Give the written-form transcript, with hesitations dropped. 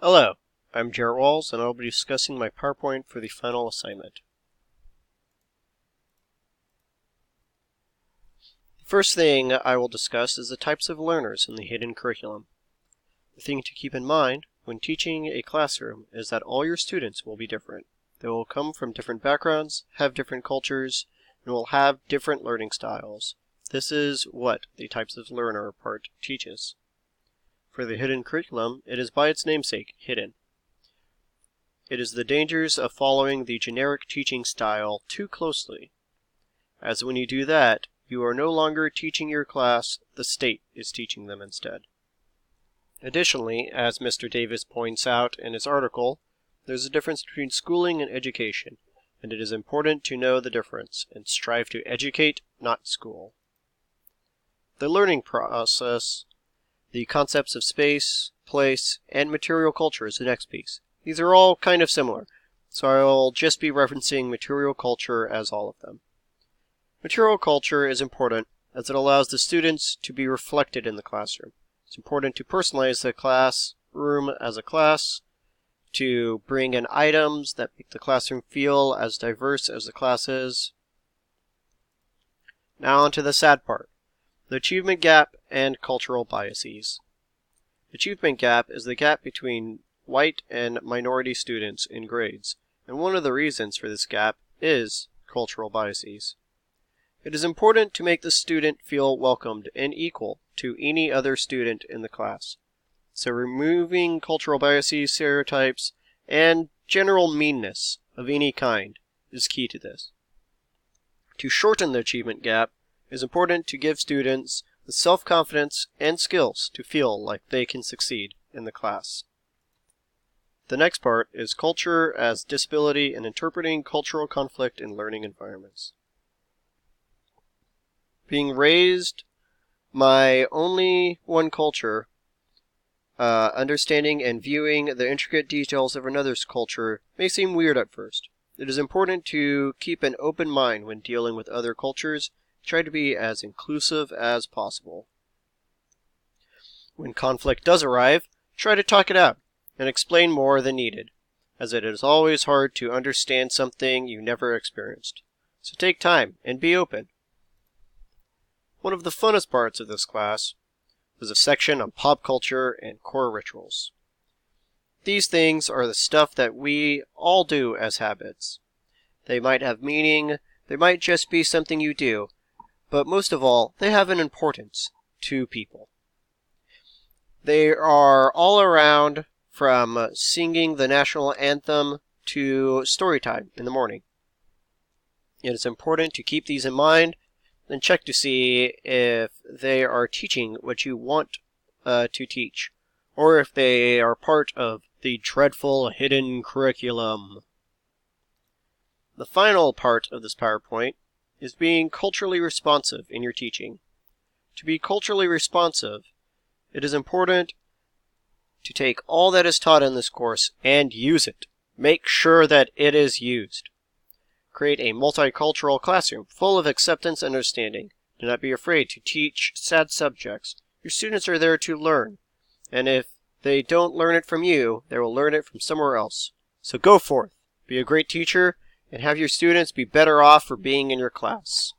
Hello, I'm Jarrett Walls, and I'll be discussing my PowerPoint for the final assignment. The first thing I will discuss is the types of learners in the hidden curriculum. The thing to keep in mind when teaching a classroom is that all your students will be different. They will come from different backgrounds, have different cultures, and will have different learning styles. This is what the types of learner part teaches. For the hidden curriculum, it is by its namesake, hidden. It is the dangers of following the generic teaching style too closely, as when you do that, you are no longer teaching your class, the state is teaching them instead. Additionally, as Mr. Davis points out in his article, there's a difference between schooling and education, and it is important to know the difference and strive to educate, not school. The learning process, the concepts of space, place, and material culture is the next piece. These are all kind of similar, so I'll just be referencing material culture as all of them. Material culture is important as it allows the students to be reflected in the classroom. It's important to personalize the classroom as a class, to bring in items that make the classroom feel as diverse as the class is. Now on to the sad part. The achievement gap and cultural biases. Achievement gap is the gap between white and minority students in grades, and one of the reasons for this gap is cultural biases. It is important to make the student feel welcomed and equal to any other student in the class. So removing cultural biases, stereotypes, and general meanness of any kind is key to this. To shorten the achievement gap, it is important to give students the self-confidence and skills to feel like they can succeed in the class. The next part is culture as disability and interpreting cultural conflict in learning environments. Being raised my only one culture, understanding and viewing the intricate details of another's culture may seem weird at first. It is important to keep an open mind when dealing with other cultures. Try to be as inclusive as possible. When conflict does arrive, try to talk it out and explain more than needed, as it is always hard to understand something you never experienced. So take time and be open. One of the funnest parts of this class was a section on pop culture and core rituals. These things are the stuff that we all do as habits. They might have meaning, they might just be something you do, but most of all, they have an importance to people. They are all around, from singing the national anthem to story time in the morning. It is important to keep these in mind and check to see if they are teaching what you want to teach, or if they are part of the dreadful hidden curriculum. The final part of this PowerPoint is being culturally responsive in your teaching. To be culturally responsive, it is important to take all that is taught in this course and use it. Make sure that it is used. Create a multicultural classroom full of acceptance and understanding. Do not be afraid to teach sad subjects. Your students are there to learn, and if they don't learn it from you, they will learn it from somewhere else. So go forth, be a great teacher, and have your students be better off for being in your class.